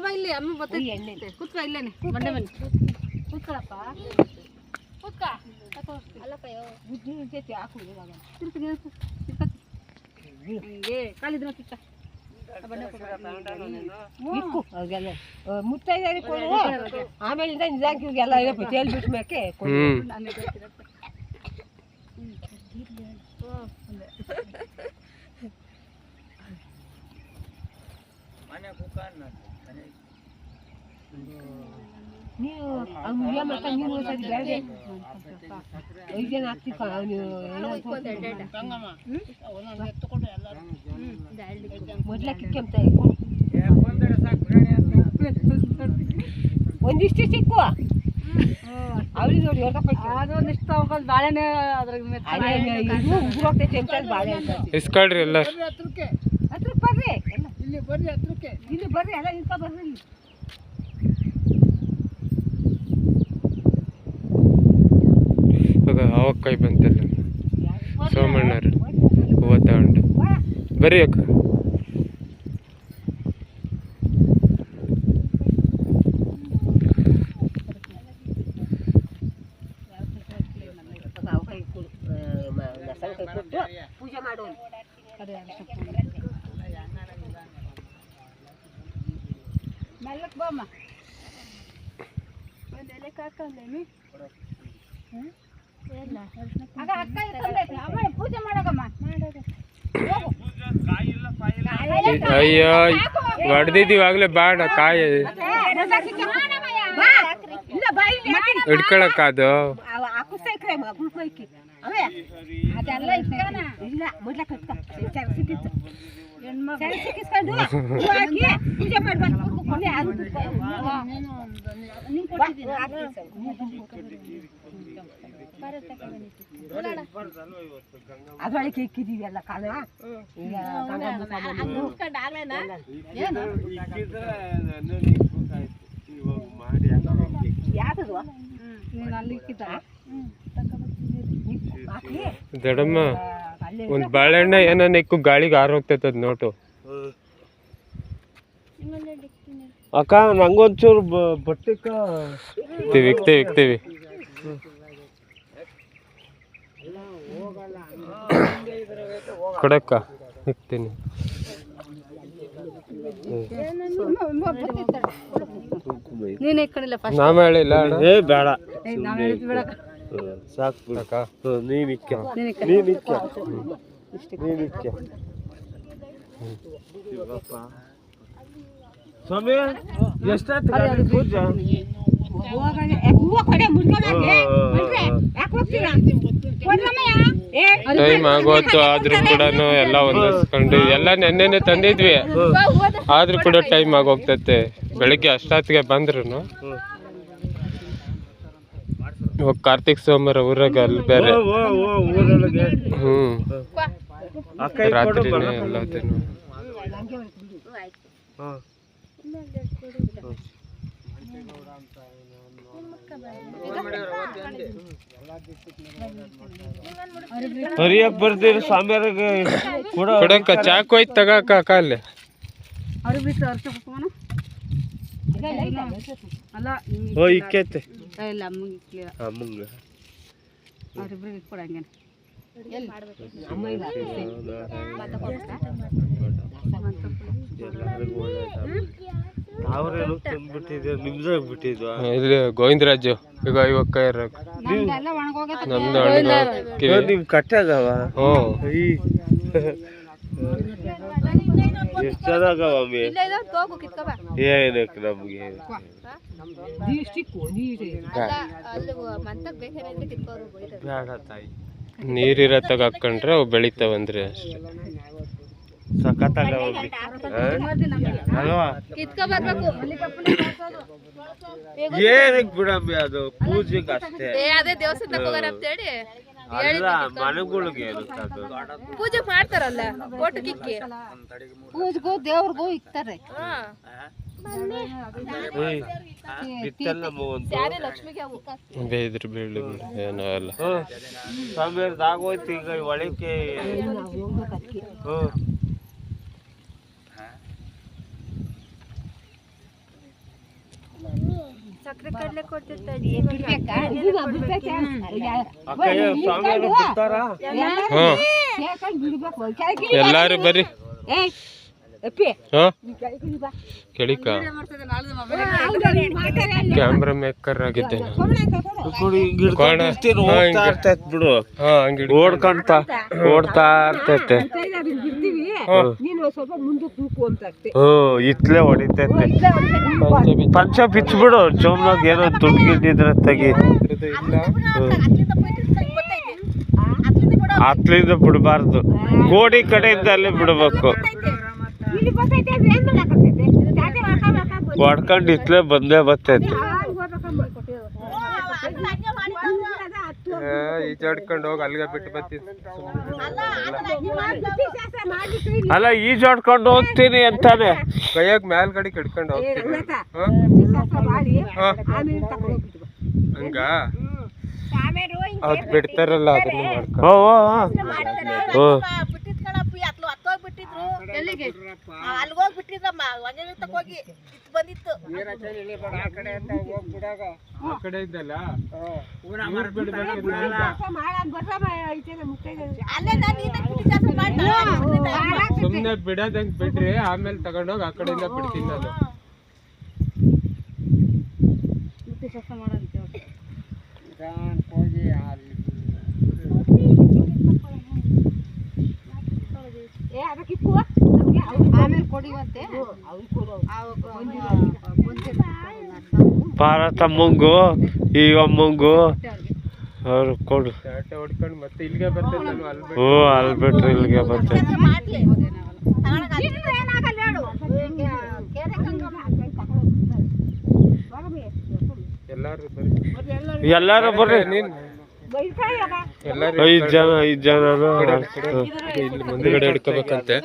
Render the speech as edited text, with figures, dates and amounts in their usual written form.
ಬಾ ಇಲ್ಲಿ ಅಮ್ಮ ಬರ್ತೈತೆ ಕೂತ್ಕೋ ಇಲ್ಲೇನೆ ಬಂಡೆ ಮೇಲೆ ಕೂತ್ಕೊಳ್ಳಪ್ಪ ಕೂತ್ಕ ಅಲ್ಲಪ್ಪ ಹಾಕು ಹಿಂಗೆ ಕಾಲಿದ್ರೆ ಕಿತ್ತ ಮುತ್ತೈದಾರಿ ಕೊಡು ಆಮೇಲಿಂದ ನಿಜಾಕಿಗೆಲ್ಲ ಹೇಳ್ಬಿಟ್ಟು ಮೇಕೆ ನೀವು ನೀನು ಬೇಡ 5 ಜನ ಆಗ್ತಿಕ್ಕ ಮೊದ್ಲಕ್ಕೆ ಕೆಂಪ ಒಂದಿಷ್ಟು ಸಿಕ್ಕುವ ಅವಳಿ ನೋಡಿ ಅದೊಂದಿಷ್ಟು ತಗೊಂಡು ಬಾಳೆನೆ ಅದ್ರಾಗ ಉಗುರೋಗ್ತೈತೆ ಅಂತ ಬಾಳೆ ಇಸ್ಕೊಳ್ರಿ ಎಲ್ಲ ಹತ್ರಕ್ಕೆ ಬರ್ರಿ ಇಲ್ಲಿ ಬರ್ರಿ ಹತ್ರಕ್ಕೆ ಇಲ್ಲಿ ಬರ್ರಿ ಎಲ್ಲ ಇಂತ ಬರ್ರಿ ಅವಕ್ಕಾಯಿ ಬಂತಲ್ಲ ಸೋಮಣ್ಣರು ಹೂವು ತಗೊಂಡು ಬರ್ರಿ ಅಕ್ಕ ಪೂಜೆ ಮಾಡೋಣ ಮೆಲ್ಲಕ್ಕೆ ಬಾಮ್ಮ ಒಂದು ಎಲೆ ಕಾಕೊಂಡೇನಿ ಆಗ ಅಕ್ಕ ಇರ್ತಂದೈತೆ ಅಮ್ಮ ಪೂಜೆ ಮಾಡೋಗಮ್ಮ ಅಯ್ಯೋ ಹೊಡೆದಿದ್ದೀವಿ ಆಗಲೇ ಬೇಡ ಕಾಯಿ ಹಿಡ್ಕೊಳಕ್ಕ ಅದು ಅದೆಲ್ಲ ಇಟ್ಕೋಣ ಇಲ್ಲ ಮೊದ್ಲ ಕಟ್ಕ ಸಿಕ್ಕಿತ್ತು ಸಿಕ್ಕಿಸ್ಕೊಂಡು ಪೂಜೆ ಮಾಡ್ಬೇಕು ಅದ್ರೊಳಗೆ ಇಕ್ಕಿದೀವಿ ಎಲ್ಲ ಕಾಲ ಈಗ ಯಾವ್ದು ದೊಡ್ಡಮ್ಮ ಒಂದು ಬಾಳೆಹಣ್ಣು ಏನೋ ನೆಕ್ಕು ಗಾಳಿಗೆ ಆರೋಗ್ತೈತೆ ಅದು ನೋಟು ಅಕ್ಕ ನಂಗೊಂಚೂರು ಬಟ್ಟೆಕ್ಕ ಇಕ್ತೀವಿ ಕೊಡಕ್ಕ ಇಕ್ತೀನಿ ನೀನು ಇಟ್ಕೊಂಡಿಲ್ಲ ಫಸ್ಟ್ ನಾಮ ಹೇಳಿಲ್ಲ ಏ ಬೇಡ ನಾವು ಹೇಳಿದ್ವಿ ಬೇಡ ಸಾಕು ಬಿಡಕ್ಕ ನೀನ್ ಇಕ್ಕ ಸ್ವಾಮಿ ಎಷ್ಟಾಯ್ತು ಪೂಜೆ ಟೈಮ್ ಆಗೋತ್ತು ಆದ್ರೂ ಕೂಡ ಎಲ್ಲ ಹೊಂದಿಸ್ಕೊಂಡು ಎಲ್ಲ ನೆನ್ನೆನೆ ತಂದಿದ್ವಿ ಆದ್ರೂ ಕೂಡ ಟೈಮ್ ಆಗೋಗ್ತೈತೆ ಬೆಳಿಗ್ಗೆ ಅಷ್ಟೊತ್ತಿಗೆ ಬಂದ್ರು ಇವಾಗ ಕಾರ್ತಿಕ್ ಸೋಮವಾರ ಊರಾಗ ಅಲ್ಲಿ ಬೇರೆ ರಾತ್ರಿನೇ ಎಲ್ಲದನ್ನು ಹರಿಯಕ್ ಬರ್ತೀರಿ ಸ್ವಾಮಿಯರಿಗೆ ಕೊಡಕ್ಕ ಚಾಕು ಹೋಯ್ತು ತಗಾಕ ಅಕ್ಕ ಅಲ್ಲಿ ಓ ಇಕ್ಕೈತೆ ಇಲ್ಲ ಅಮ್ಮಂಗ ಅವ್ರಿಬ್ರಿಗೆ ಕೊಡಂಗೆ ಅವ್ರೇನು ತಂದ್ಬಿಟ್ಟಿದ್ದೆ ನಿಮ್ದಾಗ ಬಿಟ್ಟಿದ್ವಾ ಇಲ್ಲಿ ಗೋವಿಂದರಾಜು ಈಗ ಇವಕ್ಕ ನಮ್ದು ನಿಮ್ ಕಟ್ಟಾಗವ ಎಷ್ಟು ಚೆನ್ನಾಗವ ಏನಕ್ಕೆ ನಮ್ಗೆ ಬೇಡ ತಾಯಿ ನೀರಿರತ್ತಾಗ ಹಾಕೊಂಡ್ರೆ ಅವು ಬೆಳಿತಾವಂದ್ರೆ ಅಷ್ಟೇ ಸಖತ್ತಾಗವ ಅಲ್ವಾ ಏನಕ್ಕೆ ಬಿಡಮ್ಮಿ ಅದು ಪೂಜೆಗೆ ಅಷ್ಟೇ ಅದೇ ದೇವಸ್ಥಾನಕ್ಕೆ ಹೋಗೋಣ ಅಂತ ಹೇಳಿ ಅಲ್ಲ ಮನೆಗಳಿಗೆ ಪೂಜೆ ಮಾಡ್ತಾರಲ್ಲ ಕೋಟಕ್ಕಿಕ್ಕಿ ಪೂಜೆಗೂ ದೇವ್ರಿಗೂ ಇಕ್ತಾರೆ ಬೇಯ್ದ್ರು ಬೀಳು ಏನೋ ಅಲ್ಲ ಸ್ವಾಮಿಯವ್ರದ್ದು ಆಗೋಯ್ತು ಈಗ ಒಳಕ್ಕೆ ಸಕ್ಕರೆ ಕಡಲೆ ಕೊಡ್ತಿರ್ತಾ ಅಕ್ಕಯ್ಯ ಸ್ವಾಮಿಯವರು ಬಿಡ್ತಾರ ಹ್ಞೂ ಎಲ್ಲಾರು ಬರ್ರಿ ಹಾಂ ಕೆಳಿಕ ಕ್ಯಾಮ್ರಾ ಮೇಕರ್ ಆಗಿದ್ದೆ ಬಿಡು ಹಂಗೆ ಓಡ್ತಾ ಇರ್ತೈತೆ ಇತ್ಲೇ ಹೊಡಿತೈತೆ ಪಂಚ ಬಿಚ್ಬಿಡು ಚೋಮ್ನಾಗ ಏನೋ ದುಡ್ಡು ಗಿಟ್ಟಿದ್ರೆ ತೆಗಿ ಅತ್ಲಿಂದ ಬಿಡಬಾರ್ದು ಗೋಡಿ ಕಡೆಯಿಂದ ಅಲ್ಲೇ ಬಿಡ್ಬೇಕು ಹೊಡ್ಕೊಂಡು ಇತ್ಲೇ ಬಂದೇ ಬರ್ತೈತೆ ಈಜಾಡ್ಕೊಂಡು ಹೋಗಿ ಅಲ್ಲಿಗೆ ಬಿಟ್ಟು ಬರ್ತೀನಿ ಅಲ್ಲ ಈಜಾಡ್ಕೊಂಡು ಹೋಗ್ತೀನಿ ಅಂತಾನೆ ಕೈಯಾಗ ಮೇಲ್ಗಡೆ ಕಡ್ಕೊಂಡು ಹೋಗ್ತೀನಿ ಹಂಗ ಅವ್ರು ಬಿಡ್ತಾರಲ್ಲ ಅದನ್ನ ಮಾಡ್ಕೊಂಡು ಆ ಕಡೆ ಇದ್ದಲ್ಲ ಸುಮ್ನೆ ಬಿಡೋದಂಗ್ ಬಿಡ್ರಿ ಆಮೇಲೆ ತಗೊಂಡೋಗಿ ಆ ಕಡೆಯಿಂದ ಬಿಡ್ತೀನಿ ನಾನು ಪಾರತಮ್ಮಂಗು ಈ ಅಮ್ಮಂಗು ಅವ್ರು ಕೊಡು ಹೊಡ್ಕೊಂಡು ಮತ್ತೆ ಇಲ್ಲಿಗೆ ಬರ್ತೇನೆ ನಾನು ಅಲ್ಲಿ ಹ್ಞೂ ಅಲ್ಲಿ ಬಿಟ್ರೆ ಇಲ್ಲಿಗೆ ಬರ್ತೇನೆ ಎಲ್ಲಾರು ಬರ್ರಿ ಐದು ಜನ ಇಲ್ಲಿ ಮುಂದ್ಗಡೆ ಹಿಡ್ಕೋಬೇಕಂತೆ